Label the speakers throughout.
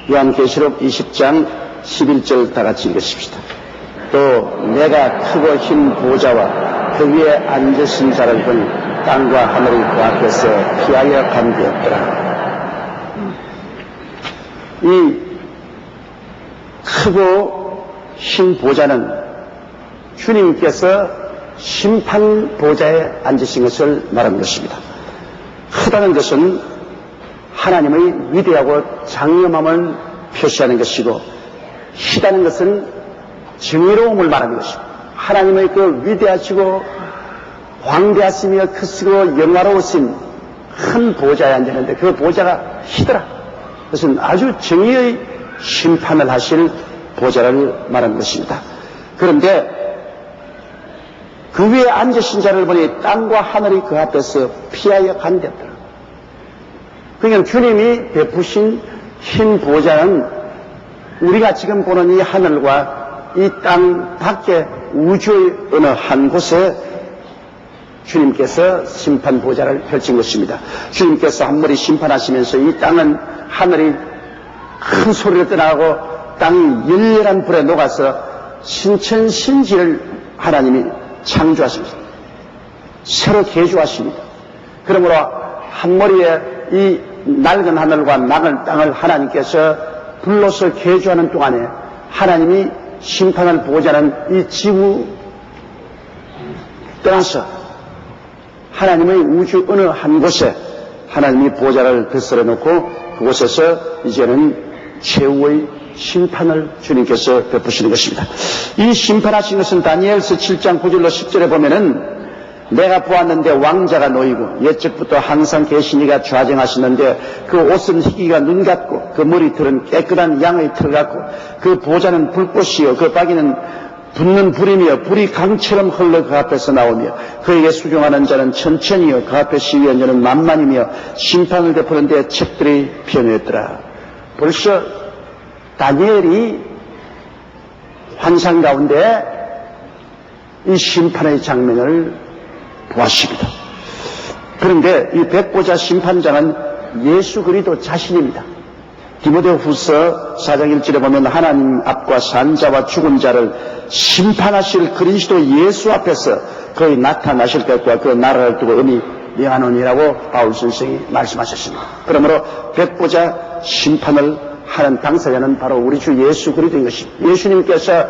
Speaker 1: 요한계시록 20장 11절 다 같이 읽으십시다. 또 내가 크고 흰 보좌와 그 위에 앉으신 자를 보니 땅과 하늘이 그 앞에서 피하여 간되었더라. 이 크고 흰 보좌는 주님께서 심판 보좌에 앉으신 것을 말하는 것입니다. 크다는 것은 하나님의 위대하고 장엄함을 표시하는 것이고, 희다는 것은 정의로움을 말하는 것입니다. 하나님의 그 위대하시고 광대하시며 크시고 영화로우신 큰 보좌에 앉았는데 그 보좌가 희더라. 그것은 아주 정의의 심판을 하실 보좌를 말하는 것입니다. 그런데 그 위에 앉으신 자를 보니 땅과 하늘이 그 앞에서 피하여 간대더라. 그러니까 주님이 베푸신 흰 보좌는 우리가 지금 보는 이 하늘과 이 땅 밖에 우주의 어느 한 곳에 주님께서 심판 보좌를 펼친 것입니다. 주님께서 한 머리 심판하시면서 이 땅은 하늘이 큰 소리를 떠나고 땅이 열렬한 불에 녹아서 신천신지를 하나님이 창조하십니다. 새로 개조하십니다. 그러므로 한 머리에 이 낡은 하늘과 낡은 땅을 하나님께서 불로서 개조하는 동안에 하나님이 심판을 보자는 이 지구 떠나서 하나님의 우주 어느 한 곳에 하나님이 보좌를 베풀어 놓고 그곳에서 이제는 최후의 심판을 주님께서 베푸시는 것입니다. 이 심판하신 것은 다니엘서 7장 9절로 10절에 보면은 내가 보았는데 왕자가 놓이고 옛적부터 항상 계시니가 좌정하시는데 그 옷은 희기가 눈 같고 그 머리털은 깨끗한 양의 털 같고 그 보좌는 불꽃이요 그 바퀴는 붙는 불이며 불이 강처럼 흘러 그 앞에서 나오며 그에게 수종하는 자는 천천히요 그 앞에 시위한 자는 만만이며 심판을 베푸는데 책들이 펴놓였더라. 벌써 다니엘이 환상 가운데 이 심판의 장면을 보았습니다. 그런데 이 백보자 심판자는 예수 그리스도 자신입니다. 디모데후서 4장 1절에 보면 하나님 앞과 산자와 죽은 자를 심판하실 그리스도 예수 앞에서 거의 나타나실 것과 그 나라를 두고 의미 명하노니라고 바울 선생이 말씀하셨습니다. 그러므로 백보자 심판을 하는 당사자는 바로 우리 주 예수 그리스도인 것입니다. 예수님께서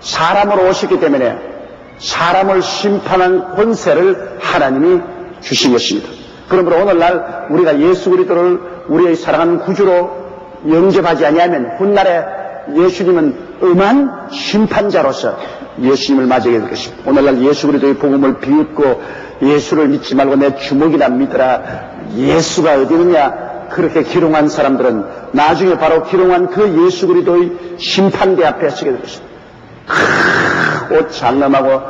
Speaker 1: 사람으로 오셨기 때문에 사람을 심판한 권세를 하나님이 주신 것입니다. 그러므로 오늘날 우리가 예수 그리스도를 우리의 사랑하는 구주로 영접하지 아니하면 훗날에 예수님은 엄한 심판자로서 예수님을 맞이하게 될 것입니다. 오늘날 예수 그리스도의 복음을 비웃고 예수를 믿지 말고 내 주먹이나 믿으라 예수가 어디 있느냐 그렇게 기롱한 사람들은 나중에 바로 기롱한 그 예수 그리스도의 심판대 앞에 서게 될 것입니다. 옷 장엄하고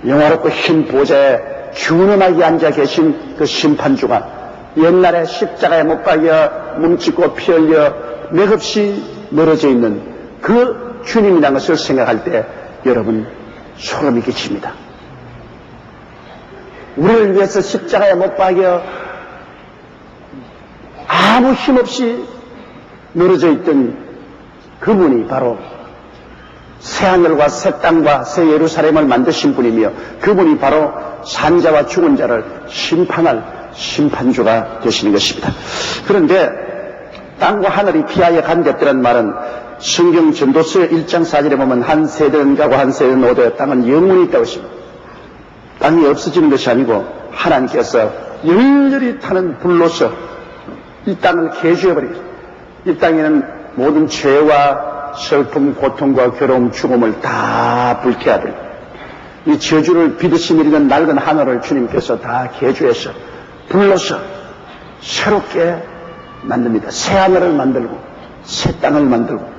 Speaker 1: 영화롭고 흰 보좌에 준엄하게 앉아 계신 그 심판주가 옛날에 십자가에 못 박여 뭉치고 피 흘려 맥없이 멀어져 있는 그 주님이라는 것을 생각할 때 여러분 소름이 끼칩니다. 우리를 위해서 십자가에 못 박여 아무 힘없이 멀어져 있던 그분이 바로 새하늘과 새 땅과 새 예루살렘을 만드신 분이며 그분이 바로 산자와 죽은 자를 심판할 심판주가 되시는 것입니다. 그런데 땅과 하늘이 피하여 간댔더란 말은 성경 전도서 1장 4절에 보면 한 세대는 가고 한 세대는 오되 땅은 영원히 있다고 했습니다. 땅이 없어지는 것이 아니고 하나님께서 열렬히 타는 불로서 이 땅을 개조해버리겠습니다. 이 땅에는 모든 죄와 슬픔, 고통과 괴로움, 죽음을 다 불태워버립니다. 이 저주를 비듯이 내리는 낡은 하늘을 주님께서 다 개조해서 불러서 새롭게 만듭니다. 새 하늘을 만들고 새 땅을 만들고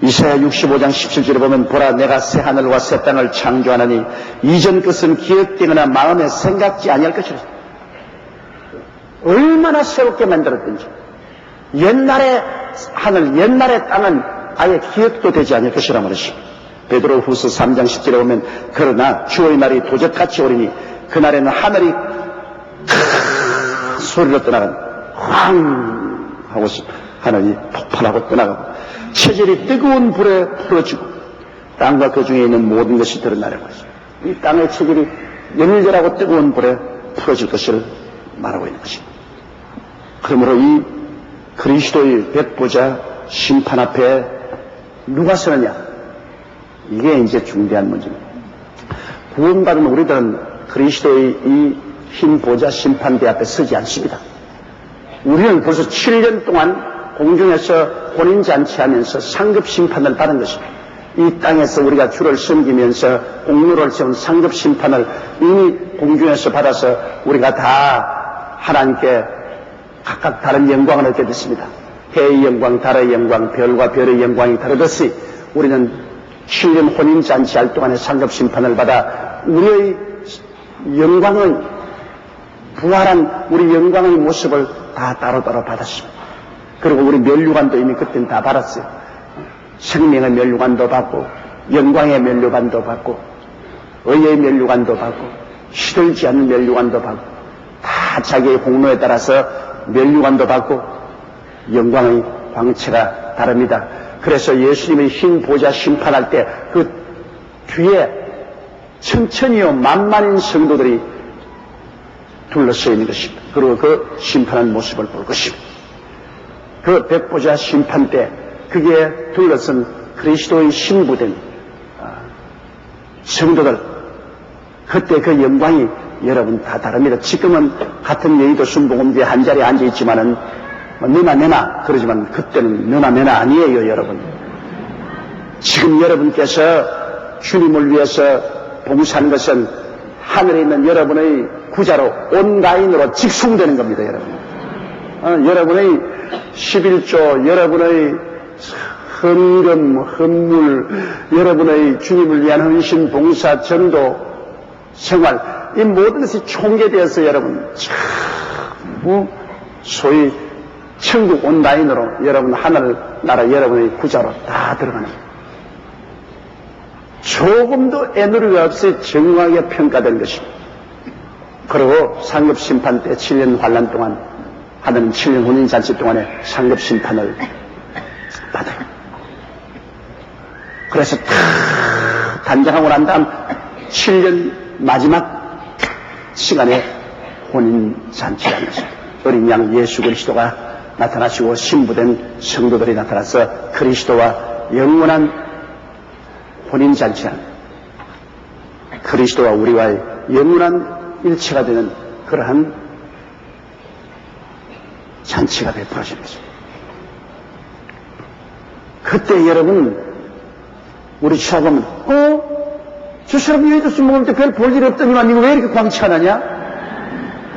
Speaker 1: 이사야 65장 17절에 보면 보라 내가 새 하늘과 새 땅을 창조하나니 이전 것은 기억되거나 마음에 생각지 아니할 것이라. 얼마나 새롭게 만들었든지 옛날의 하늘, 옛날의 땅은 아예 기억도 되지 않을 것이라 말했습니다. 베드로후서 3장 10절에 보면 그러나 주의 날이 도적같이 오리니 그날에는 하늘이 큰 소리로 떠나간 황 하고서 하늘이 폭발하고 떠나가고 체질이 뜨거운 불에 풀어지고 땅과 그 중에 있는 모든 것이 드러나려고 했습니다. 이 땅의 체질이 열렬하고 뜨거운 불에 풀어질 것을 말하고 있는 것입니다. 그러므로 이 그리스도의 백보자 심판 앞에 누가 서느냐? 이게 이제 중대한 문제입니다. 구원받은 우리들은 그리스도의 이 흰 보좌 심판대 앞에 서지 않습니다. 우리는 벌써 7년 동안 공중에서 혼인잔치하면서 상급 심판을 받은 것입니다. 이 땅에서 우리가 주를 섬기면서 공로를 세운 상급 심판을 이미 공중에서 받아서 우리가 다 하나님께 각각 다른 영광을 얻게 됐습니다. 해의 영광, 달의 영광, 별과 별의 영광이 다르듯이 우리는 7년 혼인잔치할 동안에 상급 심판을 받아 우리의 영광은 부활한 우리 영광의 모습을 다 따로따로 받았습니다. 그리고 우리 면류관도 이미 그때는 다 받았어요. 생명의 면류관도 받고 영광의 면류관도 받고 의의 면류관도 받고 시들지 않는 면류관도 받고 다 자기의 공로에 따라서 면류관도 받고 영광의 광채가 다릅니다. 그래서 예수님의 흰 보좌 심판할 때 그 뒤에 천천히요 만만인 성도들이 둘러서 있는 것입니다. 그리고 그 심판한 모습을 볼 것입니다. 그 백보자 심판 때 그게 둘러선 그리스도의 신부된 성도들, 그때 그 영광이 여러분 다 다릅니다. 지금은 같은 여의도 순복음교회 한 자리에 앉아있지만은 너나 그러지만 그때는 너나 아니에요. 여러분, 지금 여러분께서 주님을 위해서 봉사한 것은 하늘에 있는 여러분의 구자로 온가인으로 직송되는 겁니다. 여러분, 여러분의 11조, 여러분의 헌금, 헌물, 여러분의 주님을 위한 헌신, 봉사, 전도, 생활, 이 모든 것이 총계되어서 여러분 전부 소위 천국 온라인으로 여러분 하늘나라 여러분의 구자로 다 들어가는 거예요. 조금도 애누리가 없이 정확하게 평가된 것입니다. 그리고 상급 심판 때 7년 환란 동안 하는 7년 혼인잔치 동안에 상급 심판을 받아요. 그래서 다 단장하고 난 다음 7년 마지막 시간에 혼인잔치라는 것입니다. 어린 양 예수 그리스도가 나타나시고 신부된 성도들이 나타나서 그리스도와 영원한 혼인잔치라는 그리스도와 우리와의 영원한 일체가 되는 그러한 잔치가 베풀어지는 것입니다. 그때 여러분 우리 취하보면 저 사람 여의도수 먹을 때 별 볼 일 없더니만 이거 왜 이렇게 광채하느냐?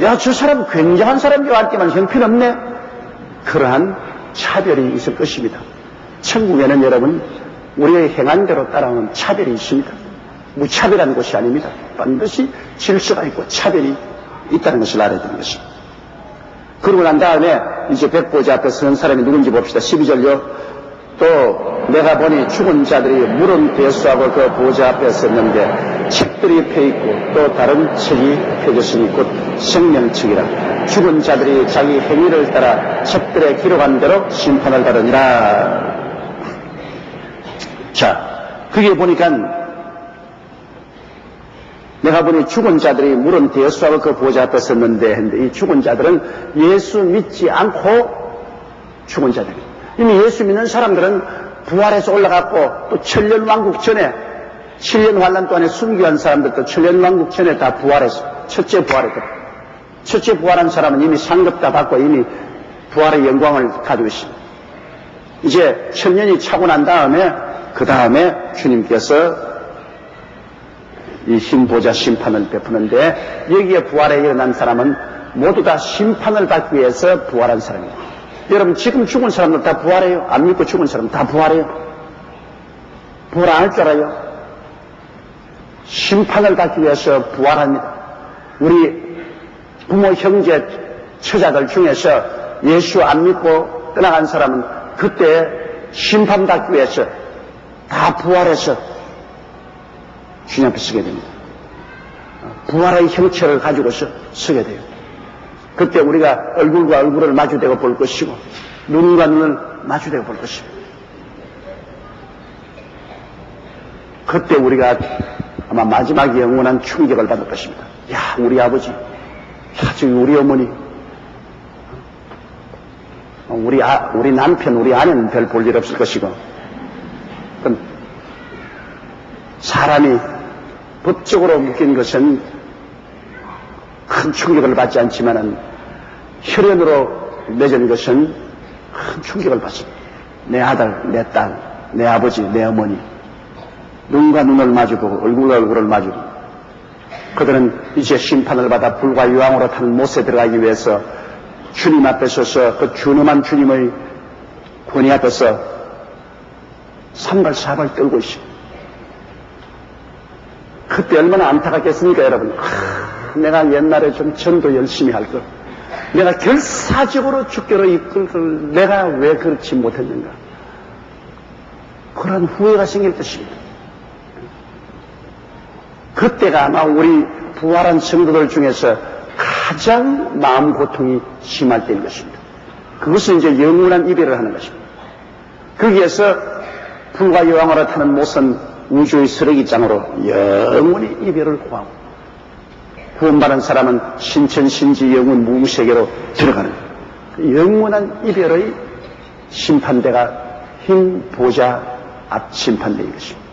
Speaker 1: 야, 저 사람 굉장한 사람인 줄 알지만 형편없네. 그러한 차별이 있을 것입니다. 천국에는 여러분 우리의 행한 대로 따라오는 차별이 있습니다. 무차별한 곳이 아닙니다. 반드시 질서가 있고 차별이 있다는 것을 알아야 되는 것입니다. 그러고 난 다음에 이제 백보자 앞에 서는 사람이 누군지 봅시다. 12절요. 또 내가 보니 죽은 자들이 물은 대수하고 그 보좌 앞에 섰는데 책들이 펴있고 또 다른 책이 펴졌으니 곧 생명책이라. 죽은 자들이 자기 행위를 따라 책들에 기록한 대로 심판을 받으니라. 자, 그게 보니까 내가 보니 죽은 자들이 물은 대수하고 그 보좌 앞에 섰는데 했는데 이 죽은 자들은 예수 믿지 않고 죽은 자들이 이미 예수 믿는 사람들은 부활해서 올라갔고 또 천년왕국 전에 7년 환란 동안에 순교한 사람들도 천년왕국 전에 다 부활해서 첫째 부활했거든. 첫째 부활한 사람은 이미 상급 다 받고 이미 부활의 영광을 가지고 있습니다. 이제 천년이 차고 난 다음에 그 다음에 주님께서 이 흰 보좌 심판을 베푸는데 여기에 부활에 일어난 사람은 모두 다 심판을 받기 위해서 부활한 사람입니다. 여러분 지금 죽은 사람들 다 부활해요? 안 믿고 죽은 사람 다 부활해요? 부활 안 할 줄 알아요? 심판을 받기 위해서 부활합니다. 우리 부모, 형제, 처자들 중에서 예수 안 믿고 떠나간 사람은 그때 심판받기 위해서 다 부활해서 주님 앞에 서게 됩니다. 부활의 형체를 가지고서 서게 돼요. 그때 우리가 얼굴과 얼굴을 마주대고 볼 것이고 눈과 눈을 마주대고 볼 것입니다. 그때 우리가 아마 마지막 영원한 충격을 받을 것입니다. 야, 우리 아버지, 야, 저기 우리 어머니, 우리 남편, 우리 아내는 별 볼 일 없을 것이고, 그럼 사람이 법적으로 묶인 것은 큰 충격을 받지 않지만은 혈연으로 맺은 것은 큰 충격을 받습니다. 내 아들, 내 딸, 내 아버지, 내 어머니, 눈과 눈을 마주보고 얼굴과 얼굴을 마주보고 그들은 이제 심판을 받아 불과 유황으로 타는 못에 들어가기 위해서 주님 앞에 서서 그 준엄한 주님의 권위 앞에서 삼발사발 떨고 있습니다. 그때 얼마나 안타깝겠습니까, 여러분? 내가 옛날에 좀 전도 열심히 할 걸. 내가 결사적으로 주께로 이끌 걸 내가 왜 그렇지 못했는가. 그런 후회가 생길 것입니다. 그때가 아마 우리 부활한 성도들 중에서 가장 마음 고통이 심할 때인 것입니다. 그것은 이제 영원한 이별을 하는 것입니다. 거기에서 불과 여왕으로 타는 못은 우주의 쓰레기장으로 영원히 이별을 구하고 구원받은 사람은 신천신지 영원 무무세계로 들어가는 영원한 이별의 심판대가 흰 보좌 앞 심판대인 것입니다.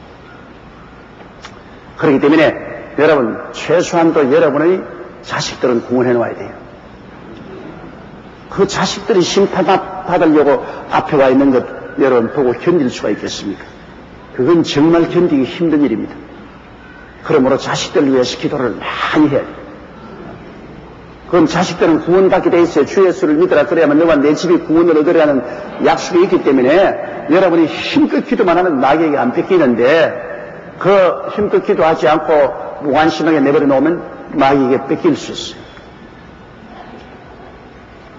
Speaker 1: 그렇기 때문에 여러분 최소한도 여러분의 자식들은 구원해 놓아야 돼요. 그 자식들이 심판받으려고 앞에 와 있는 것 여러분 보고 견딜 수가 있겠습니까? 그건 정말 견디기 힘든 일입니다. 그러므로 자식들을 위해서 기도를 많이 해야 돼요. 그럼 자식들은 구원받게 돼 있어요. 주 예수를 믿으라 그래야만 너와 내 집이 구원을 얻으라는 약속이 있기 때문에 여러분이 힘껏 기도만 하면 마귀에게 안 뺏기는데 그 힘껏 기도하지 않고 무관심하게 내버려 놓으면 마귀에게 뺏길 수 있어요.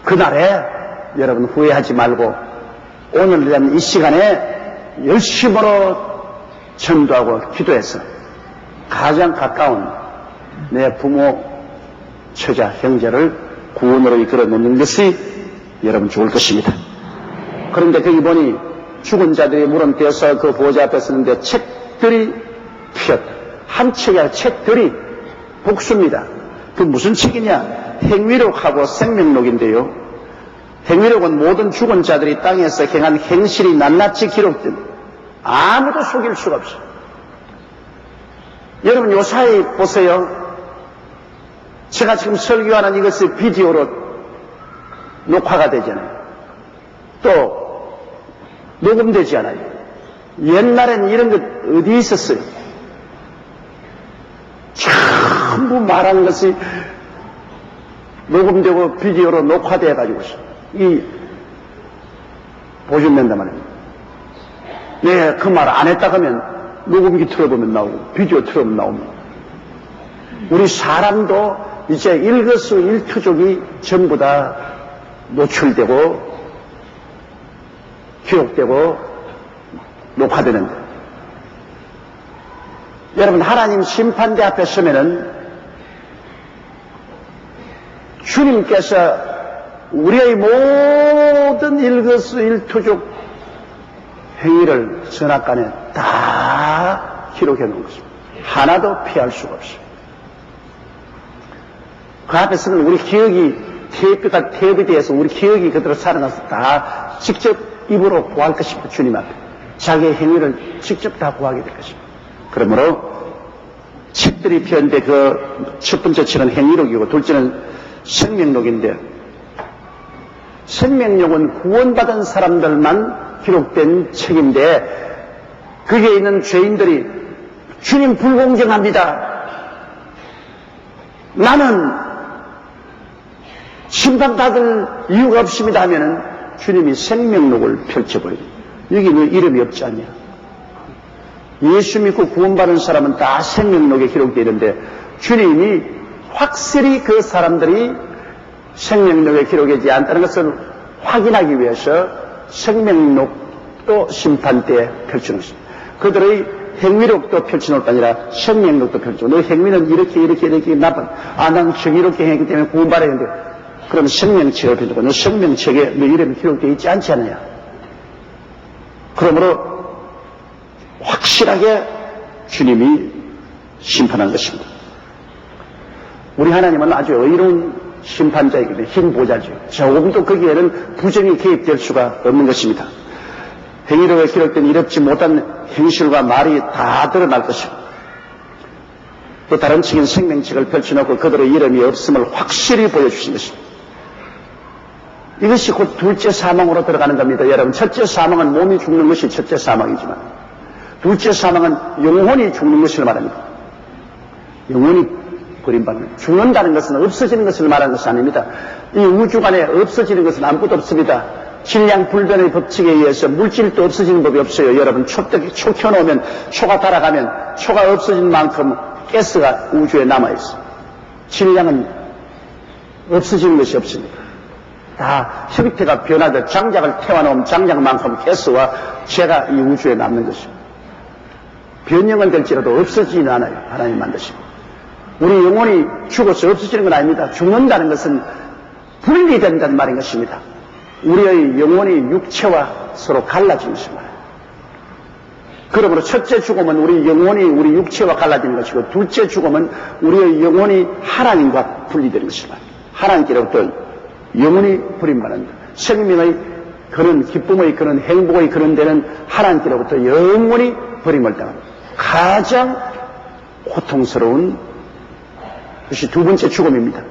Speaker 1: 그날에 여러분 후회하지 말고 오늘 이 시간에 열심으로 전도하고 기도해서 가장 가까운 내 부모, 처자, 형제를 구원으로 이끌어 놓는 것이 여러분 좋을 것입니다. 그런데 거기 보니 죽은 자들이 물음떼어서 그 보좌 앞에 서는데 책들이 피었다. 한 책이 아니라 책들이 복수입니다. 그 무슨 책이냐? 행위록하고 생명록인데요. 행위록은 모든 죽은 자들이 땅에서 행한 행실이 낱낱이 기록된 아무도 속일 수가 없어요. 여러분 요사이 보세요. 제가 지금 설교하는 이것이 비디오로 녹화가 되잖아요. 또 녹음되지 않아요. 옛날엔 이런 것 어디 있었어요? 전부 말한 것이 녹음되고 비디오로 녹화되어 가지고 이 보존된단 말입니다. 네, 그 말 안 했다 하면 녹음기 틀어보면 나오고 비디오 틀어보면 나옵니다. 우리 사람도 이제 일거수일투족이 전부 다 노출되고 기록되고 녹화되는데 여러분 하나님 심판대 앞에 서면은 주님께서 우리의 모든 일거수일투족 행위를 선악간에 다 기록해 놓은 것입니다. 하나도 피할 수가 없어요. 그 앞에서는 우리 기억이 테이프가 대비돼서 우리 기억이 그대로 살아나서 다 직접 입으로 구할 것입니다. 주님 앞에 자기의 행위를 직접 다 구하게 될 것입니다. 그러므로 책들이 피었는데 그 첫 번째 책은 행위록이고 둘째는 생명록인데 생명록은 구원받은 사람들만 기록된 책인데 거기에 있는 죄인들이 주님 불공정합니다. 나는 심판받을 이유가 없습니다 하면은 주님이 생명록을 펼쳐버려요. 여기 왜 이름이 없지 않냐? 예수 믿고 구원받은 사람은 다 생명록에 기록되어 있는데 주님이 확실히 그 사람들이 생명록에 기록되지 않다는 것을 확인하기 위해서 생명록도 심판대에 펼쳐놓은 것입니다. 그들의 행위록도 펼쳐놓을 뿐 아니라 생명록도 펼쳐놓고 너 행위는 이렇게 나쁜 난 저기 이렇게 했기 때문에 구원받아야 하는데 그럼 생명체가 변하고 너 생명책에 너 이름이 기록되어 있지 않지 않느냐. 그러므로 확실하게 주님이 심판한 것입니다. 우리 하나님은 아주 의로운 심판자이기 때문에 흰 보좌죠. 조금도 거기에는 부정이 개입될 수가 없는 것입니다. 행위록에 기록된 이롭지 못한 행실과 말이 다 드러날 것이고 또 다른 측인 생명책을 펼쳐놓고 그들의 이름이 없음을 확실히 보여주신 것입니다. 이것이 곧 둘째 사망으로 들어가는 겁니다. 여러분, 첫째 사망은 몸이 죽는 것이 첫째 사망이지만 둘째 사망은 영혼이 죽는 것을 말합니다. 영혼이 버림받는, 죽는다는 것은 없어지는 것을 말하는 것이 아닙니다. 이 우주간에 없어지는 것은 아무것도 없습니다. 질량불변의 법칙에 의해서 물질도 없어지는 법이 없어요. 여러분, 초 켜놓으면 초가 달아가면 초가 없어진 만큼 가스가 우주에 남아있어요. 질량은 없어지는 것이 없습니다. 다 형태가 변하듯 장작을 태워놓으면 장작만큼 가스와 재가 이 우주에 남는 것입니다. 변형은 될지라도 없어지지는 않아요. 하나님 만드시고. 우리 영혼이 죽어서 없어지는 건 아닙니다. 죽는다는 것은 분리된다는 말인 것입니다. 우리의 영혼이 육체와 서로 갈라지는 것입니다. 그러므로 첫째 죽음은 우리 영혼이 우리 육체와 갈라지는 것이고 둘째 죽음은 우리의 영혼이 하나님과 분리되는 것입니다. 하나님께로부터 영혼이 버림받는다. 생명의 그런 기쁨의 그런 행복의 그런 데는 하나님께로부터 영원히 버림을 당합니다. 가장 고통스러운 것이 두 번째 죽음입니다.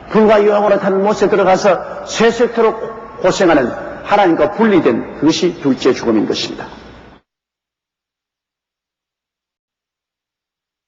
Speaker 1: 불과 유황으로 타는 못에 들어가서 세세토록 고생하는 하나님과 분리된 그것이 둘째 죽음인 것입니다.